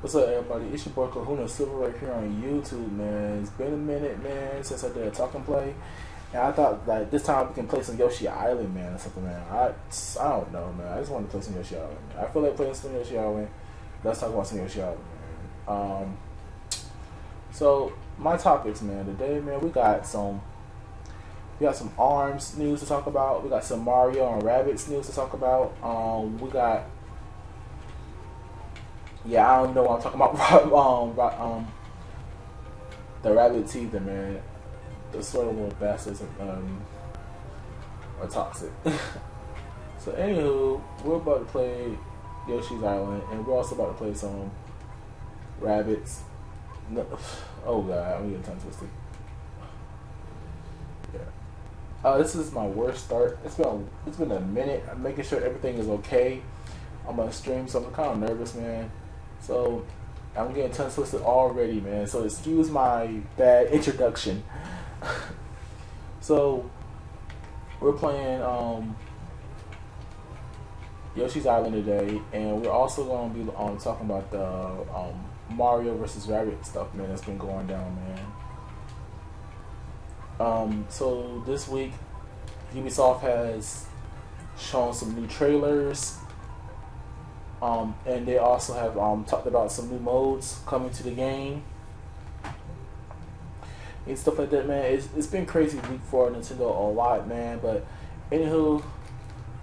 What's up, everybody? It's your boy Kahuna Silver right here on YouTube, man. It's been a minute, man, since I did a talk and play, and I thought like this time we can play some Yoshi Island, man, or something, man. I don't know, man. I just want to play some Yoshi Island. I feel like playing some Yoshi Island. Let's talk about some Yoshi Island, man. So my topics, man, today, man, we got some ARMS news to talk about. We got some Mario and Rabbids news to talk about. We got. Yeah, I don't know what I'm talking about. The rabbit teeth, man. The sort of little bastards are toxic. So, anywho, we're about to play Yoshi's Island, and we're also about to play some Rabbids. No, oh god, I'm getting tongue twisted. Yeah. This is my worst start. It's been a minute. I'm making sure everything is okay on my stream, so I'm kind of nervous, man. So I'm getting tongue twisted already, man. So excuse my bad introduction. So we're playing Yoshi's Island today, and we're also going to be talking about the Mario versus Rabbids stuff, man. That's been going down, man. So this week, Ubisoft has shown some new trailers. And they also have talked about some new modes coming to the game and stuff like that, man. It's been crazy week for Nintendo a lot, man. But anywho,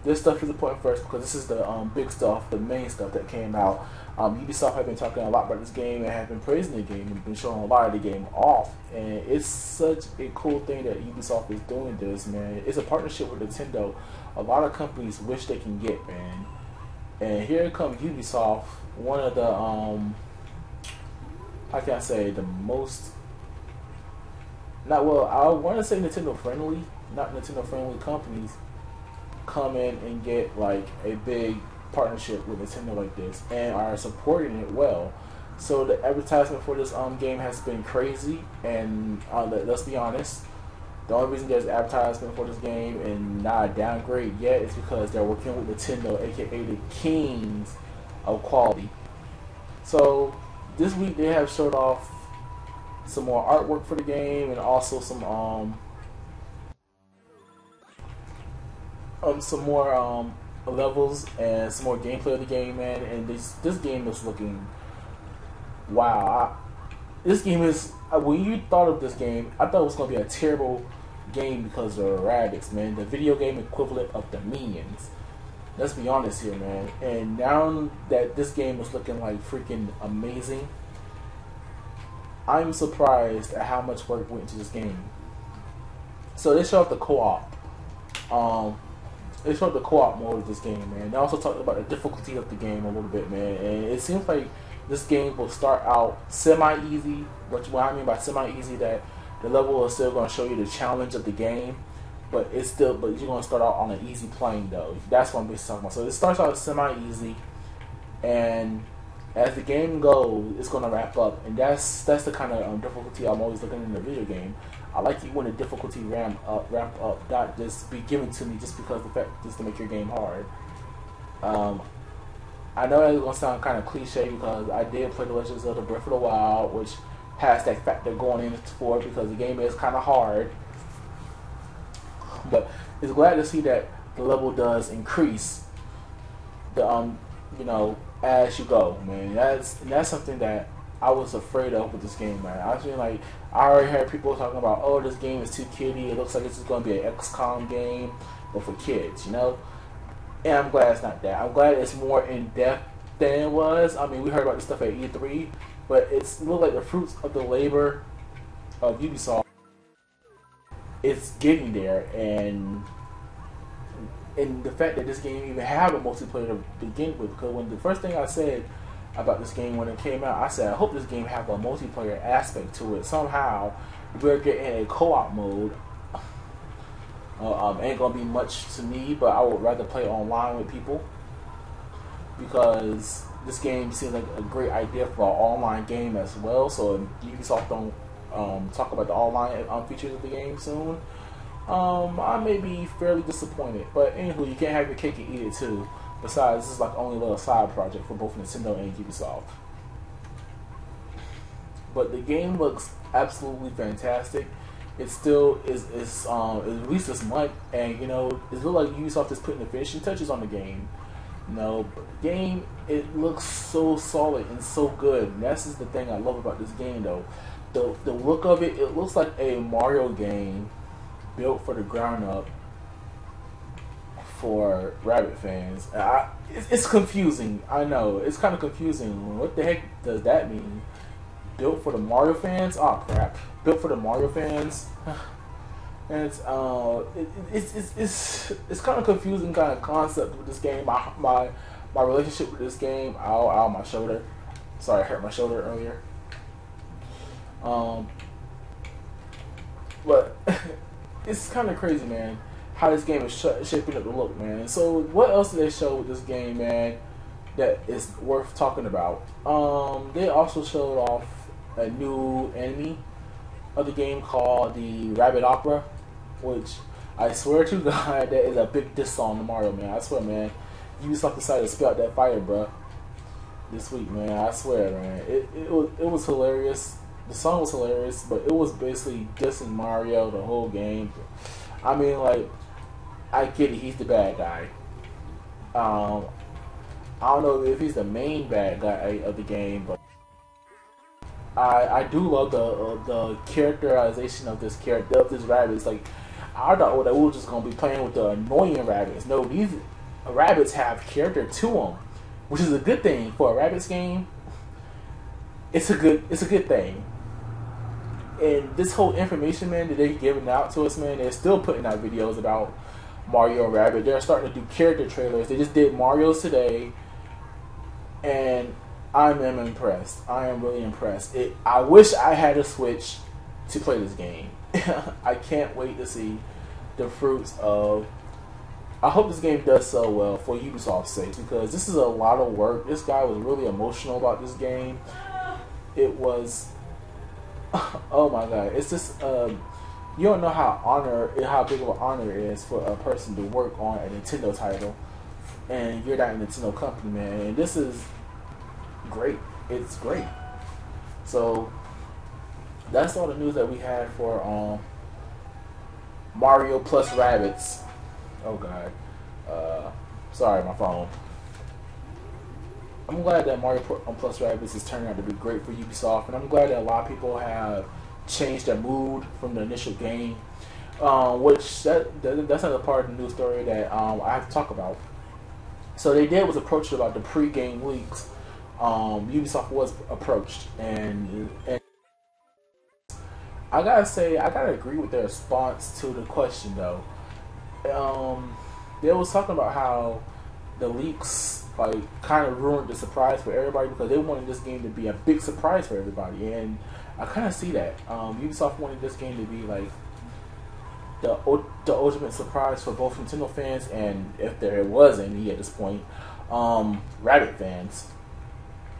this stuff is important first because this is the big stuff, the main stuff that came out. Ubisoft have been talking a lot about this game and have been praising the game and been showing a lot of the game off. And it's such a cool thing that Ubisoft is doing this, man. It's a partnership with Nintendo. A lot of companies wish they can get, man. And here comes Ubisoft, one of the, how can I say, the most, I want to say Nintendo friendly, not Nintendo friendly companies come in and get like a big partnership with Nintendo like this and are supporting it well. So the advertisement for this game has been crazy, and let's be honest, the only reason there's advertisement for this game and not a downgrade yet is because they're working with Nintendo, aka the kings of quality. So this week they have showed off some more artwork for the game and also some more levels and some more gameplay of the game, man. And this game is looking wow. This game is, when you thought of this game, I thought it was going to be a terrible game because of the Rabbids, man. The video game equivalent of the Minions. Let's be honest here, man. And now that this game is looking like freaking amazing, I'm surprised at how much work went into this game. So they showed the co-op. They showed the co-op mode of this game, man. They also talked about the difficulty of the game a little bit, man. And it seems like this game will start out semi-easy. What I mean by semi-easy, that the level is still going to show you the challenge of the game, but you're going to start out on an easy plane, though. That's what I'm basically talking about. So it starts out semi-easy, and as the game goes, it's going to wrap up, and that's the kind of difficulty I'm always looking in a video game. I like it when the difficulty ramp up, not just be given to me just because the fact just to make your game hard. I know it's going to sound kind of cliche because I did play The Legend of Zelda Breath of the Wild, which has that factor going in for it because the game is kind of hard. But it's glad to see that the level does increase the as you go, man. That's something that I was afraid of with this game, man. I was feeling like I already heard people talking about, oh, this game is too kiddie. It looks like it's just going to be an XCOM game, but for kids, And I'm glad it's not that. I'm glad it's more in depth than it was. I mean, we heard about this stuff at E3, but it looked like the fruits of the labor of Ubisoft. It's getting there, and the fact that this game even have a multiplayer to begin with. Because when the first thing I said about this game when it came out, I said I hope this game have a multiplayer aspect to it somehow. We're getting a co-op mode. Ain't gonna be much to me, but I would rather play online with people because this game seems like a great idea for an online game as well. So if Ubisoft don't talk about the online features of the game soon, I may be fairly disappointed. But anywho, you can't have your cake and eat it too. Besides, this is like only a little side project for both Nintendo and Ubisoft. but the game looks absolutely fantastic. It still is released this month, and you know it looks like Ubisoft is putting the finishing touches on the game. You know, but the game, it looks so solid and so good. And that's just the thing I love about this game, though. The look of it, it looks like a Mario game built for the ground up for Rabbit fans. It's confusing. I know it's kind of confusing. What the heck does that mean? Built for the Mario fans? Oh crap! Built for the Mario fans. And it's kind of confusing kind of concept with this game. My relationship with this game. Ow, my shoulder. Sorry, I hurt my shoulder earlier. But it's kind of crazy, man, how this game is shaping up to look, man. So what else did they show with this game, man, that is worth talking about? They also showed off a new enemy of the game called the Rabbit Opera, which I swear to God, that is a big diss song to Mario, man. I swear, man. Ubisoft decided to spit out that fire, bruh, this week, man. I swear, man. It was hilarious. The song was hilarious, but it was basically dissing Mario the whole game. I mean, like, I get it. He's the bad guy. I don't know if he's the main bad guy of the game, but I do love the characterization of this character, of this rabbit. It's like, I thought that we were just gonna be playing with the annoying rabbits. No, these rabbits have character to them, which is a good thing for a rabbits game. It's a good thing. And this whole information, man, that they're giving out to us, man, they're still putting out videos about Mario and Rabbit. They're starting to do character trailers. They just did Mario's today, and I am impressed. I am really impressed. I wish I had a Switch to play this game. I can't wait to see the fruits of. I hope this game does so well for Ubisoft's sake, because this is a lot of work. This guy was really emotional about this game. It was, oh my god! It's just you don't know how big of an honor it is for a person to work on a Nintendo title, and you're not a Nintendo company, man. And this is great. It's great. So that's all the news that we had for Mario+Rabbids. Oh god. Sorry, my phone. I'm glad that Mario+Rabbids is turning out to be great for Ubisoft, and I'm glad that a lot of people have changed their mood from the initial game. Which that's another part of the news story that I have to talk about. So they was approached about the pre-game leaks. Ubisoft was approached, and I gotta say, I gotta agree with their response to the question, though. They was talking about how the leaks like kind of ruined the surprise for everybody, because they wanted this game to be a big surprise for everybody, and I kind of see that. Ubisoft wanted this game to be like the ultimate surprise for both Nintendo fans, and if there was any at this point, Rabbit fans.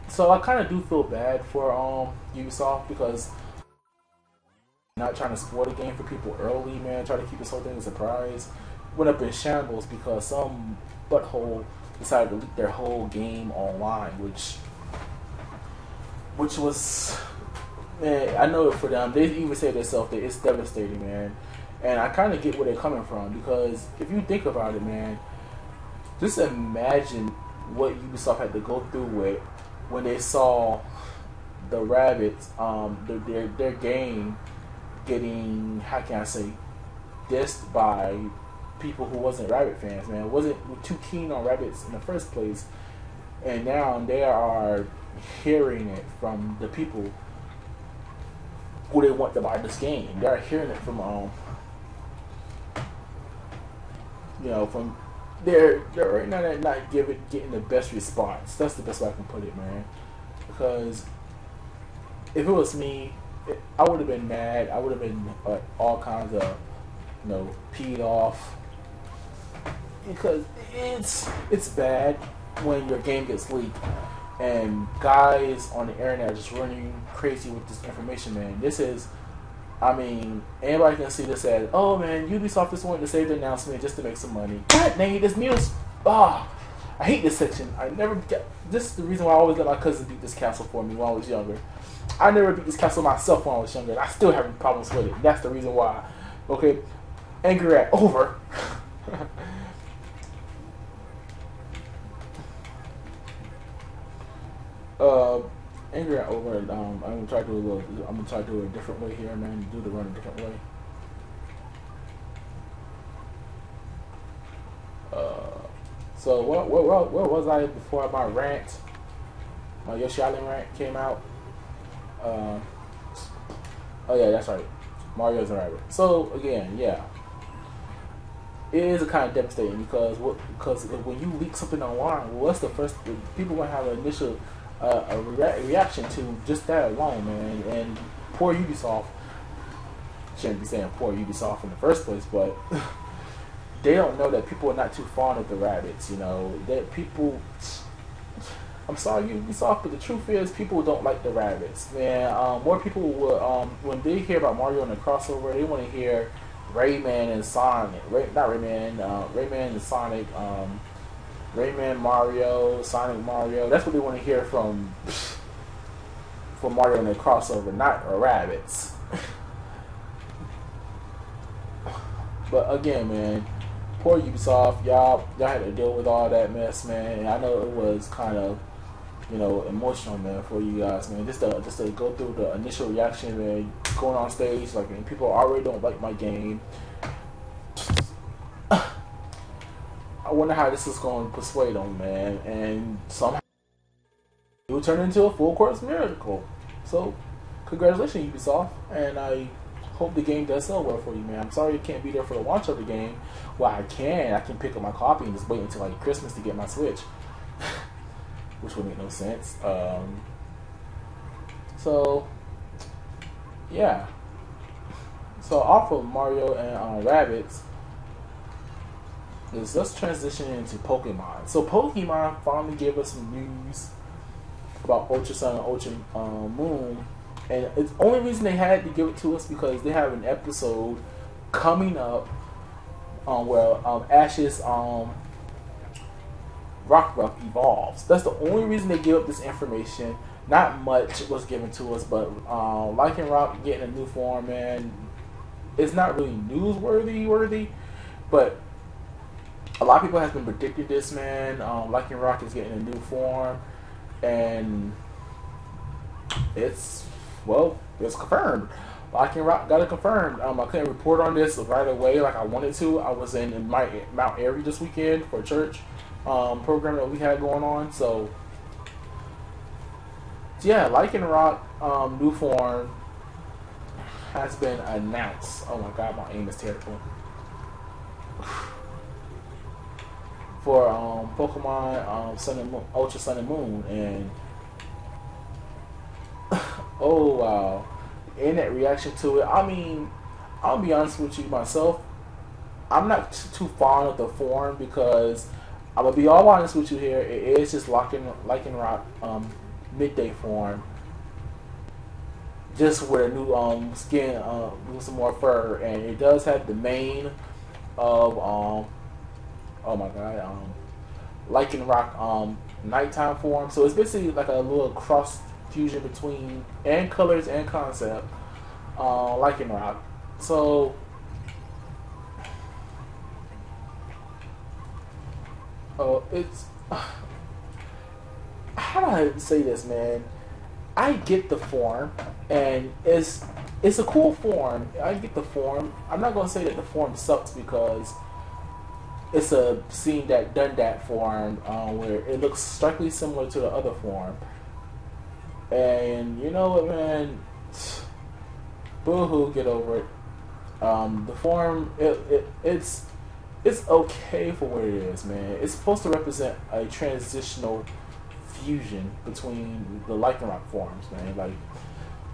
So I kind of do feel bad for Ubisoft, because not trying to spoil the game for people early, man. Try to keep this whole thing a surprise. Went up in shambles because some butthole decided to leak their whole game online, which was, man, I know it for them. They even say themselves that it's devastating, man. And I kind of get where they're coming from, because if you think about it, man, just imagine what Ubisoft had to go through with when they saw the Rabbids, their game getting, how can I say, dissed by people who wasn't Rabbit fans, man. Wasn't too keen on Rabbids in the first place, and now they are hearing it from the people who they want to buy this game. They're hearing it from from they're right now not getting the best response. That's the best way I can put it, man. Because if it was me, I would have been mad. I would have been all kinds of, peed off. Because it's bad when your game gets leaked and guys on the internet are just running crazy with this information, man. This is, I mean, anybody can see this as, oh man, Ubisoft just wanted to save the announcement just to make some money. God dang it, this news. I hate this section. I never get this is the reason why I always let my cousin beat this castle for me when I was younger. I never beat this castle myself when I was younger, and I still have problems with it. That's the reason why. Okay, anger at over. Anger at over. I'm gonna try to do a little. I'm gonna try to do it a different way here, man. Do the run a different way. So where was I before my rant? My Yoshi Island rant came out. Oh yeah, that's right. Mario's a rabbit. So again, yeah, it is a kind of devastating because when you leak something online, what's the first people gonna have an initial reaction to just that alone, man? And poor Ubisoft. Shouldn't be saying poor Ubisoft in the first place, but they don't know that people are not too fond of the rabbits. You know that people. I'm sorry, Ubisoft, but the truth is, people don't like the rabbits, man. More people will, when they hear about Mario and the crossover, they want to hear Rayman and Sonic. Not Rayman, Rayman and Sonic, Rayman Mario, Sonic Mario. That's what they want to hear from Mario and the crossover, not rabbits. But again, man, poor Ubisoft, y'all had to deal with all that mess, man. And I know it was kind of, emotional, man, for you guys, man. Just to go through the initial reaction, man, going on stage, like, and people already don't like my game. I wonder how this is going to persuade them, man. And somehow it will turn into a full course miracle. So, congratulations, Ubisoft, and I hope the game does sell well for you, man. I'm sorry you can't be there for the launch of the game. Well, I can pick up my copy and just wait until like Christmas to get my Switch, which would make no sense. So yeah. So off of Mario and Rabbids, let's transition into Pokemon. So Pokemon finally gave us some news about UltraSun and UltraMoon. And the only reason they had to give it to us because they have an episode coming up where Ash's Rock evolves. That's the only reason they give up this information. Not much was given to us, but Lycanroc getting a new form, man, it's not really newsworthy, but a lot of people have been predicting this, man. Lycanroc is getting a new form, and it's confirmed. Lycanroc got it confirmed. I couldn't report on this right away like I wanted to. I was in Mount Airy this weekend for church program that we had going on. So yeah, Lycanroc new form has been announced. Oh my god, my aim is terrible. For Pokemon Sun and Moon, Ultra Sun and Moon, and oh wow, internet reaction to it. I mean, I'll be honest with you myself. I'm not too fond of the form because I'm gonna be all honest with you here. It is just Lycanroc midday form, just with a new skin, with some more fur, and it does have the mane of oh my god, Lycanroc nighttime form. So it's basically like a little cross fusion between and colors and concept Lycanroc. So it's how do I say this, man? I get the form, and it's a cool form. I get the form. I'm not gonna say that the form sucks because it's a seen that done that form where it looks strikingly similar to the other form. And you know what, man? Boo-hoo, get over it. The form, it's okay for what it is, man. It's supposed to represent a transitional fusion between the Lycanroc forms, man. Like,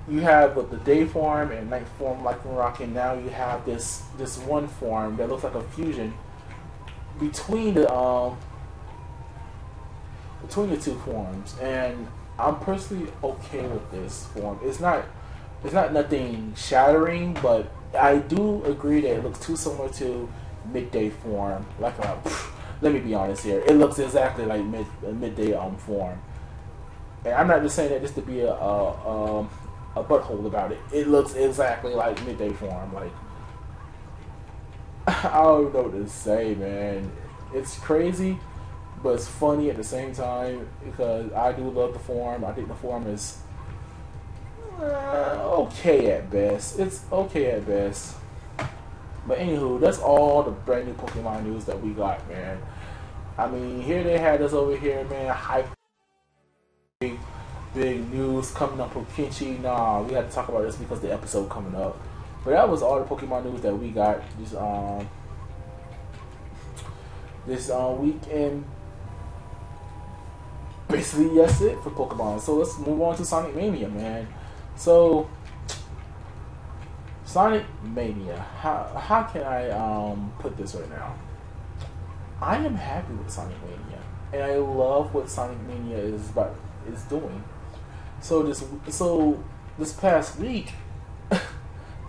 you have the day form and night form Lycanroc, and now you have this one form that looks like a fusion between the two forms. And I'm personally okay with this form. It's not nothing shattering, but I do agree that it looks too similar to midday form. Let me be honest here. It looks exactly like midday form. And I'm not just saying that just to be a a butthole about it. It looks exactly like Midday form. Like I don't know what to say, man. It's crazy, but it's funny at the same time because I do love the form. I think the form is okay at best. It's okay at best. But anywho, that's all the brand new Pokemon news that we got, man. I mean, here they had us over here, man. Hype, big news coming up for Kenshi. Nah, we had to talk about this because the episode coming up. But that was all the Pokemon news that we got this weekend. Basically, that's it for Pokemon. So let's move on to Sonic Mania, man. So Sonic Mania. How can I put this right now? I am happy with Sonic Mania, and I love what Sonic Mania is doing. So this past week,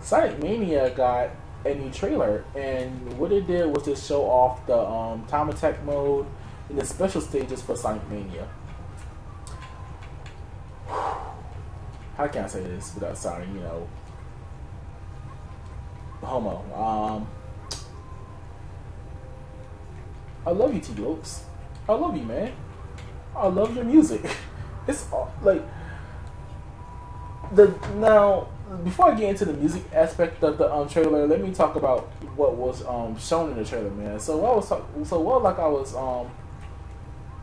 Sonic Mania got a new trailer, and what it did was to show off the time attack mode and the special stages for Sonic Mania. How can I say this without sounding, homo? I love you, T-Lopes. I love you, man. I love your music. It's like now. Before I get into the music aspect of the trailer, let me talk about what was shown in the trailer, man. So what I was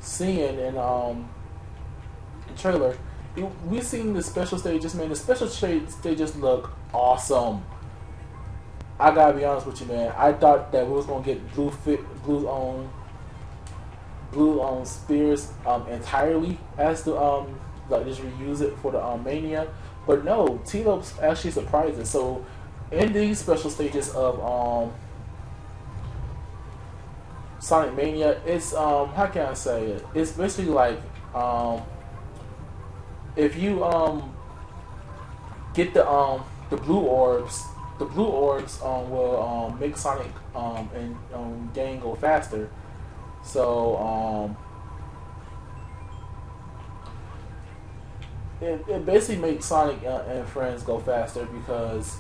seeing in the trailer, we seen the special stages, man. The special stages look awesome. I gotta be honest with you, man. I thought that we was gonna get blue spears entirely as the like just reuse it for the Mania, but no, T-Lopes actually surprised us. So in these special stages of Sonic Mania, it's how can I say it? It's basically like if you get the blue orbs. The blue orbs will make Sonic and gang go faster. So it basically makes Sonic and friends go faster because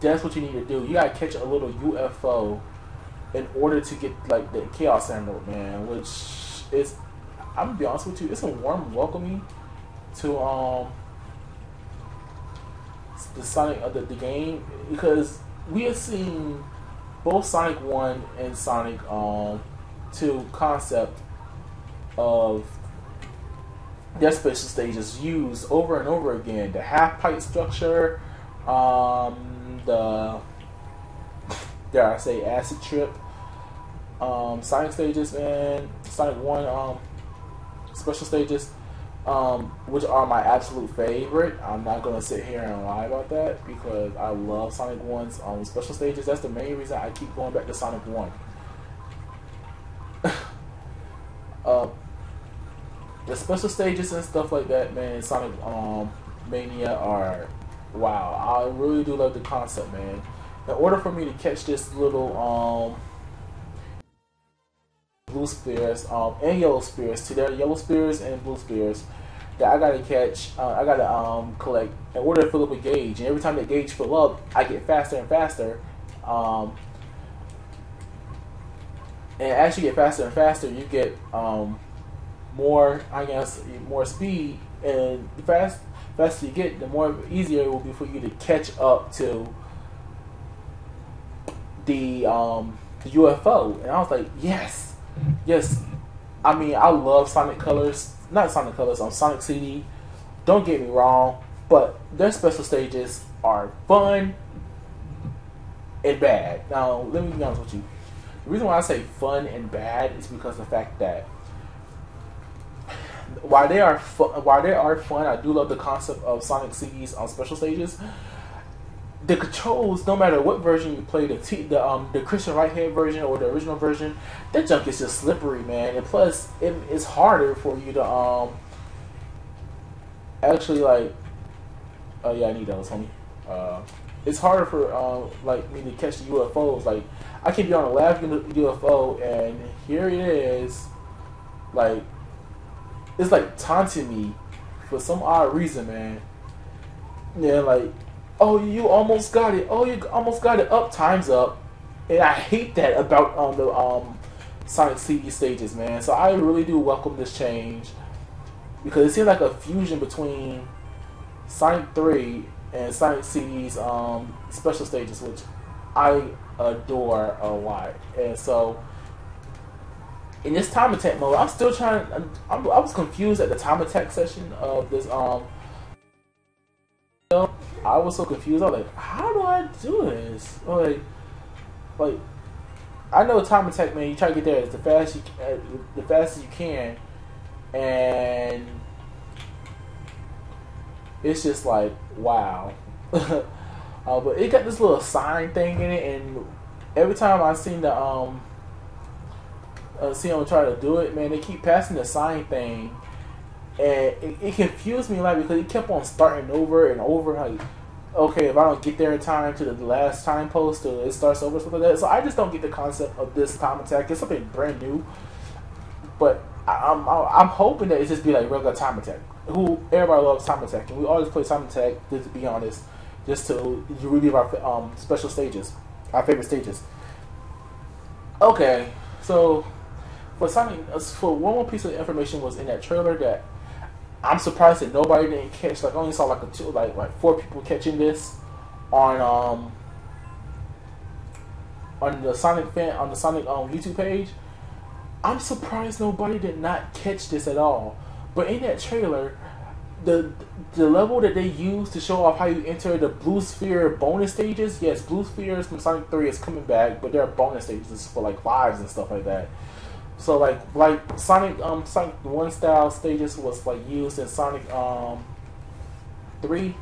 that's what you need to do. You gotta catch a little UFO in order to get like the Chaos Emerald, man. Which is, I'm gonna be honest with you, it's a warm welcoming to the Sonic of the game, because we have seen both Sonic 1 and Sonic 2 concept of their special stages used over and over again. The half pipe structure, the dare I say acid trip, Sonic stages, man. Sonic 1 special stages, which are my absolute favorite. I'm not gonna sit here and lie about that because I love Sonic 1's special stages. That's the main reason I keep going back to Sonic 1. The special stages and stuff like that, man, Sonic Mania are wow. I really do love the concept, man. In order for me to catch this little blue spears and yellow spears, to their yellow spears and blue spears that I gotta catch, I gotta collect in order to fill up a gauge. And every time that gauge fill up, I get faster and faster. And as you get faster and faster, you get more, I guess, more speed. And the faster you get, the more easier it will be for you to catch up to the UFO. And I was like, yes. I mean, I love Sonic Colors, not Sonic Colors, Sonic CD. Don't get me wrong, but their special stages are fun and bad. Now, let me be honest with you. The reason why I say fun and bad is because of the fact that while they are fun, I do love the concept of Sonic CDs on special stages. The controls, no matter what version you play, the Christian Whitehead version or the original version, that junk is just slippery, man. And plus, it's harder for you to actually like. Oh yeah, I need those, homie. It's harder for like me to catch the UFOs. Like I can be on a live UFO, and here it is, like it's like taunting me for some odd reason, man. Yeah, like, oh, you almost got it. Oh, you almost got it. Up, time's up. And I hate that about the Sonic CD stages, man. So I really do welcome this change because it seems like a fusion between Sonic 3 and Sonic CD's special stages, which I adore a lot. And so in this time attack mode, I'm still trying. I was confused at the time attack session of this. I was so confused. I was like, how do I do this? Like I know time attack, man. You try to get there as the fastest you can, and it's just like wow. But it got this little sign thing in it, and every time I seen the see them try to do it, man, they keep passing the sign thing, and it confused me like because it kept on starting over and over. Like, okay, if I don't get there in time to the last time post, it starts over, stuff like that. So I just don't get the concept of this time attack. It's something brand new, but I'm hoping that it just be like regular time attack. Everybody loves time attack, and we always play time attack. Just to be honest, just to relive our special stages, our favorite stages. Okay, so for one more piece of information was in that trailer that I'm surprised that nobody didn't catch. Like I only saw like 4 people catching this on the Sonic YouTube page. I'm surprised nobody did not catch this at all. But in that trailer, the level that they used to show off how you enter the Blue Sphere bonus stages. Yes, Blue Spheres from Sonic 3 is coming back, but there are bonus stages for like lives and stuff like that. So like Sonic 1 style stages was like used in Sonic 3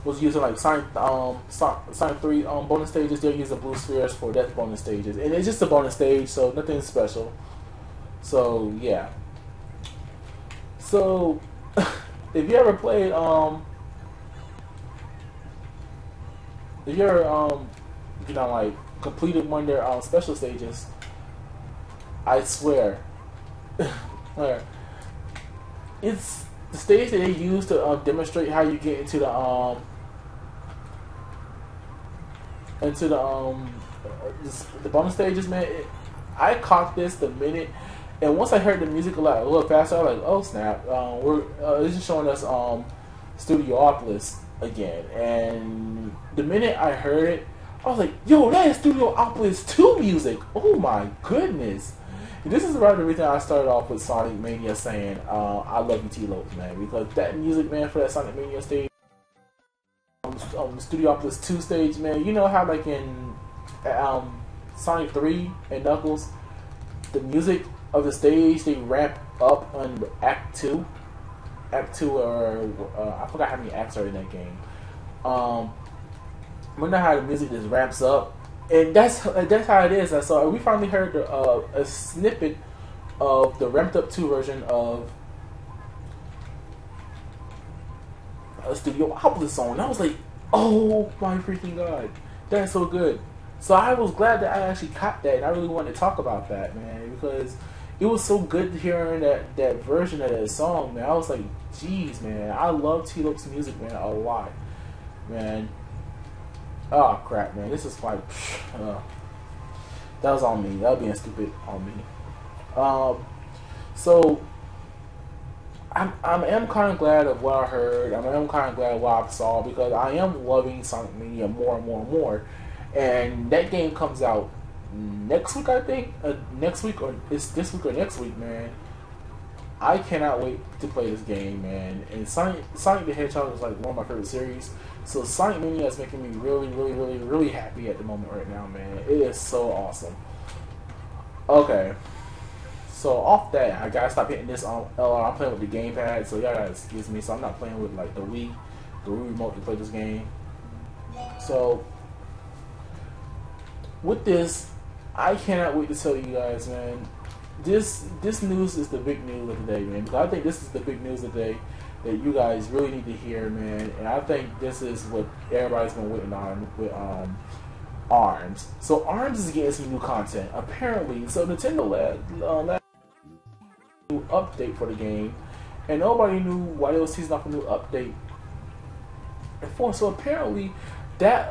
was using like Sonic 3 bonus stages. They're using Blue Spheres for death bonus stages, and it's just a bonus stage, so nothing special. So yeah. So if you ever played if you ever like completed one of their special stages, I swear, it's the stage that they use to demonstrate how you get into the bonus stages, man. I caught this the minute, and once I heard the music a little faster, I was like, oh snap! It's just showing us Studiopolis again, and the minute I heard it, I was like, yo, that is Studiopolis 2 music! Oh my goodness! This is around the reason I started off with Sonic Mania saying, I love you T-Lopes, man, because that music, man, for that Sonic Mania stage, Studiopolis 2 stage, man, you know how like in Sonic 3 and Knuckles, the music of the stage, they ramp up on Act 2, or I forgot how many acts are in that game. We know how the music just ramps up. And that's how it is. So we finally heard a snippet of the ramped up 2 version of a Studiopolis song. And I was like, oh my freaking god, that's so good. So I was glad that I actually caught that, and I really wanted to talk about that, man, because it was so good hearing that version of that song, man. I was like, jeez, man, I love T-Lopes music, man, a lot, man. Oh crap, man! This is like that was on me. That was being stupid on me. So I am kind of glad of what I heard. I am kind of glad of what I saw because I am loving Sonic Mania more and more and more. And that game comes out next week, I think. Next week, or it's this week or next week, man. I cannot wait to play this game, man. And Sonic the Hedgehog is like one of my favorite series. So Sonic Mania is making me really, really, really, really happy at the moment right now, man. It is so awesome. Okay. So off that, I gotta stop hitting this on LR. I'm playing with the gamepad, so y'all gotta excuse me. So I'm not playing with like the Wii remote to play this game. So with this, I cannot wait to tell you guys, man. This news is the big news of the day, man. Because I think this is the big news of the day that you guys really need to hear, man. And I think this is what everybody's been waiting on with ARMS. So ARMS is getting some new content, apparently. So Nintendo last new update for the game, and nobody knew why they was teasing off a new update So apparently, that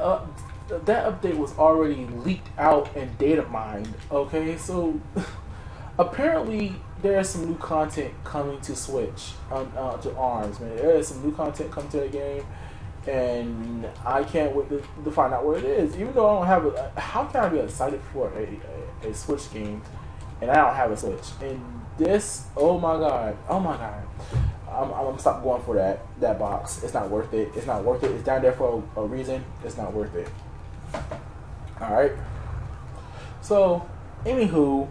that update was already leaked out and data mined. Okay, so apparently there's some new content coming to Switch to ARMS. Man, there is some new content coming to the game, and I can't wait to find out what it is. Even though I don't have how can I be excited for a Switch game, and I don't have a Switch? And this, oh my god, I'm gonna stop going for that box. It's not worth it. It's not worth it. It's down there for a reason. It's not worth it. All right. So, anywho,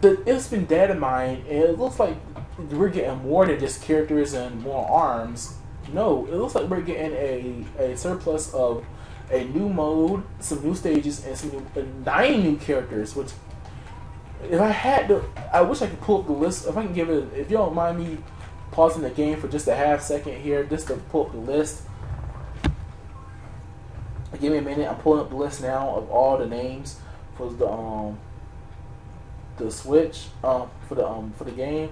it's been data mined, and it looks like we're getting more than just characters and more arms. No, it looks like we're getting a surplus of a new mode, some new stages, and 9 new characters. Which, if I had to, I wish I could pull up the list. If I can give it, if you don't mind me pausing the game for just a half second here, just to pull up the list. Give me a minute. I'm pulling up the list now of all the names for the Switch for the game.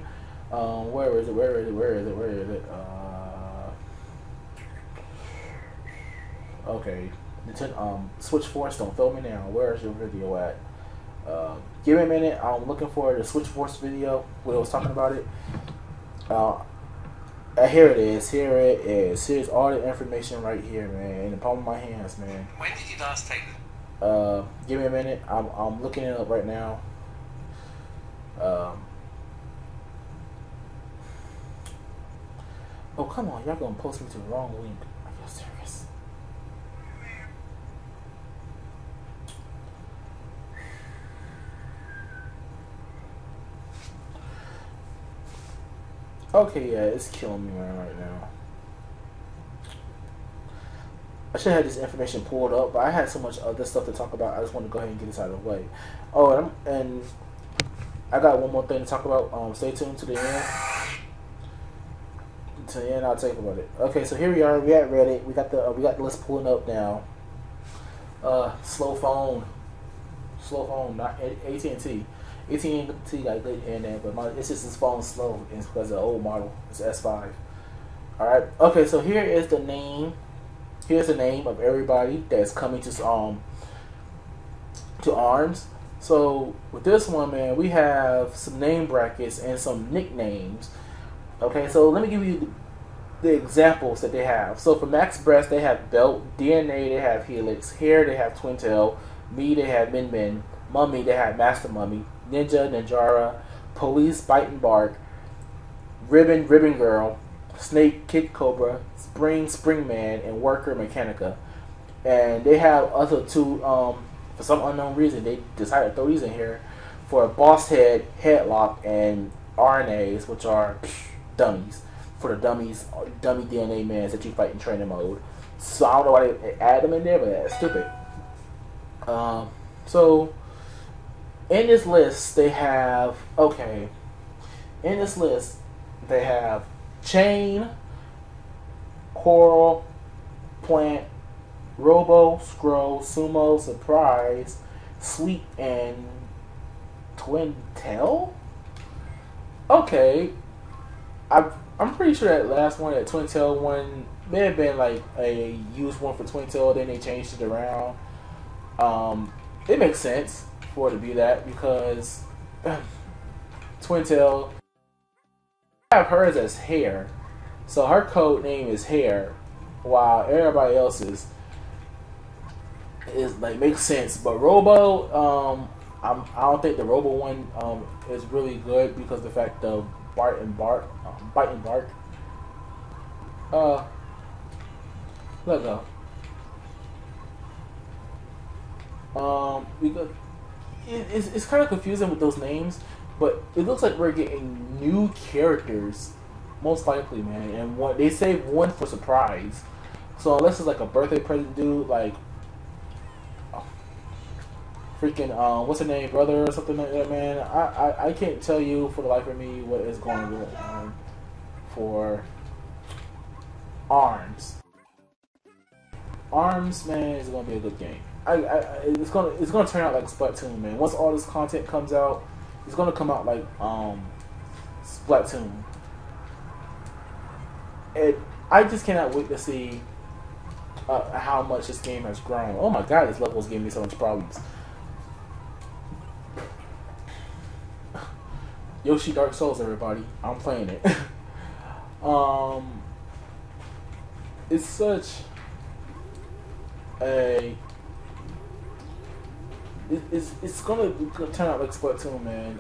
Where is it? Okay. Switch Force, don't fail me now. Where is your video at? Give me a minute. I'm looking for the Switch Force video where I was talking about it. Here it is. Here's all the information right here, man. In the palm of my hands, man. When did you last take them? Give me a minute. I'm looking it up right now. Oh, come on. Y'all gonna post me to the wrong link. Are you serious? Okay, yeah, it's killing me right now. I should have this information pulled up, but I had so much other stuff to talk about. I just want to go ahead and get this out of the way. Oh, and I got one more thing to talk about. Stay tuned to the end. To the end, I'll tell you about it. Okay, so here we are. We at Reddit. We got the list pulling up now. Slow phone, not AT&T. AT&T got good internet, but it's just this phone slow. It's because of the old model. It's S5. All right. Okay, so here is the name. Here's the name of everybody that's coming to ARMS. So with this one, man, we have some name brackets and some nicknames. Okay, so let me give you the examples that they have. So for Max Breast, they have Belt. DNA, they have Helix. Hair, they have Twin Tail. Me, they have Min Min. Mummy, they have Master Mummy. Ninja, Ninjara. Police, Bite and Bark. Ribbon, Ribbon Girl. Snake, Kid Cobra. Spring, Spring Man. And Worker, Mechanica. And they have other two, for some unknown reason, they decided to throw these in here for Boss Head, Headlock, and RNAs, which are dummies. For the dummy DNA mans that you fight in training mode. So I don't know why they add them in there, but that's stupid. So in this list they have Chain, Coral, Plant, Robo, Scroll, Sumo, Surprise, Sweet, and Twin Tail. Okay, I'm pretty sure that last one, that Twin Tail one, may have been like a used one for Twin Tail. Then they changed it around. It makes sense for it to be that because Twin Tail, I have hers as Hair, so her code name is Hair, while everybody else's is like makes sense. But Robo, I don't think the Robo one is really good because the fact of Bite and Bark. Let go. Because it's kind of confusing with those names, but it looks like we're getting new characters, most likely, man. And what they saved one for surprise. So unless it's like a birthday present, dude, like freaking what's her name, brother or something like that, man. I can't tell you for the life of me what is going on for ARMS. ARMS, man, is gonna be a good game. It's gonna turn out like Splatoon, man. Once all this content comes out, it's gonna come out like Splatoon. I just cannot wait to see how much this game has grown. Oh my god, this level is giving me so much problems. Yoshi Dark Souls, everybody. I'm playing it. It's such a... It's gonna turn out like Splatoon, man.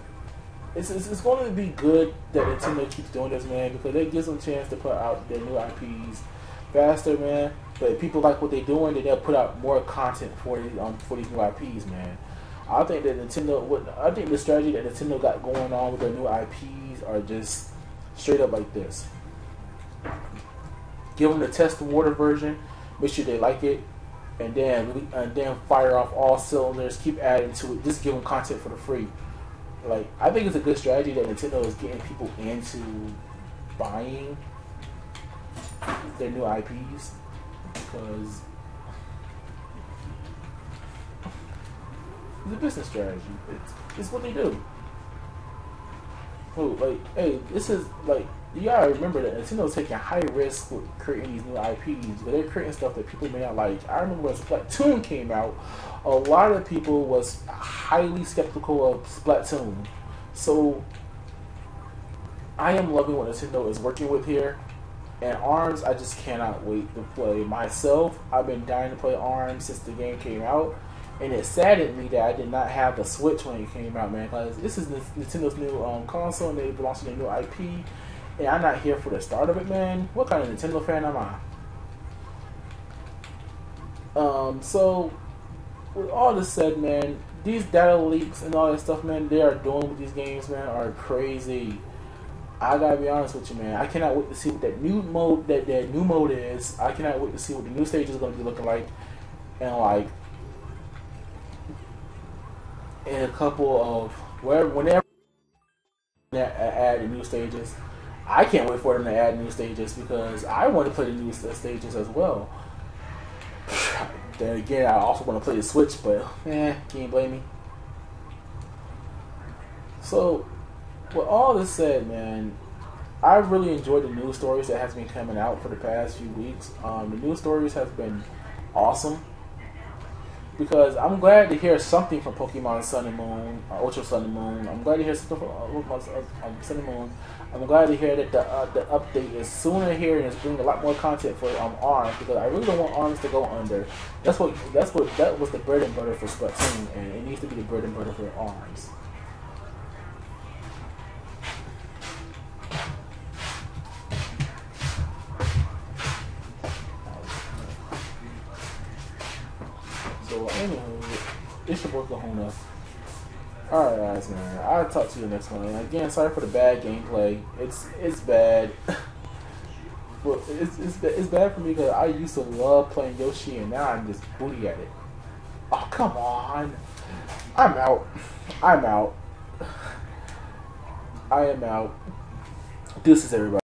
It's going to be good that Nintendo keeps doing this, man, because it gives them a chance to put out their new IPs faster, man. But if people like what they're doing, then they'll put out more content for these new IPs, man. I think that I think the strategy that Nintendo got going on with their new IPs are just straight up like this. Give them the test the water version, make sure they like it, and then fire off all cylinders. Keep adding to it. Just give them content for the free. Like, I think it's a good strategy that Nintendo is getting people into buying their new IPs, because it's a business strategy. It's what they do. Oh, like, hey, this is like, you gotta remember that Nintendo's taking high risk with creating these new IPs, but they're creating stuff that people may not like. I remember when Splatoon came out, a lot of people was highly skeptical of Splatoon. So I am loving what Nintendo is working with here. And ARMS, I just cannot wait to play myself. I've been dying to play ARMS since the game came out. And it saddened me that I did not have the Switch when it came out, man. Because this is Nintendo's new console, and they're launching a new IP. And I'm not here for the start of it, man. What kind of Nintendo fan am I? So, with all this said, man, these data leaks and all that stuff, man, they are doing with these games, man, are crazy. I gotta be honest with you, man. I cannot wait to see what that new mode is. I cannot wait to see what the new stage is going to be looking like. And like, in a couple of whenever they add the new stages, I can't wait for them to add new stages, because I want to play the new stages as well. Then again, I also want to play the Switch, but can you blame me? So, with all this said, man, I really enjoyed the news stories that has been coming out for the past few weeks. The news stories have been awesome, because I'm glad to hear something from Pokemon Sun and Moon, UltraSun and Moon. I'm glad to hear something from Sun and Moon. I'm glad to hear that the update is sooner here and it's bringing a lot more content for ARMS, because I really don't want ARMS to go under. That was the bread and butter for Splatoon, and it needs to be the bread and butter for ARMS. So anyway, it's your boy Kahuna. Alright guys, man, I'll talk to you next one. And again, sorry for the bad gameplay. It's bad. Well, it's bad for me because I used to love playing Yoshi, and now I'm just booty at it. Oh, come on. I'm out. I am out. Deuces, everybody.